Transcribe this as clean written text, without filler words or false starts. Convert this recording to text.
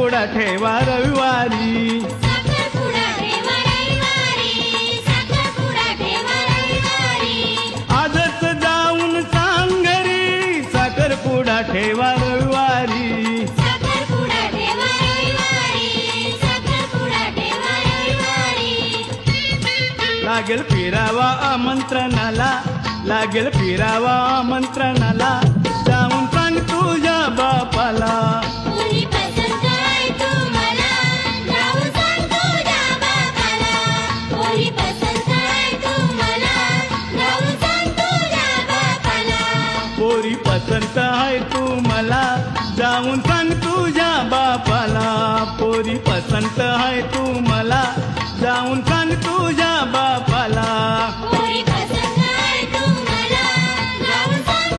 साखरपुडा ठेवा रविवारी. साखरपुडा ठेवा रविवारी, साखरपुडा ठेवा रविवारी. आजच जाऊन सांग घरी साखरपुडा ठेवा रविवारी. साखरपुडा ठेवा रविवारी, साखरपुडा ठेवा रविवारी. लागेल फिरावा आमंत्रणाला, लागेल फिरावा आमंत्रणाला. जाऊन सांग तुझ्या बापाला. पोरी पसंत आहे तुम्हाला, जाऊन सांग तुझ्या बापाला. पोरी पसंत आहे तुम्हाला, जाऊन सांग तुझ्या बापाला. पोरी पसंत आहे तू मला, जाऊन सांग तुझ्या बापाला. पोरी पसंत आहे तू मला, जाऊन सांग तुझ्या बापाला. पोरी पसंत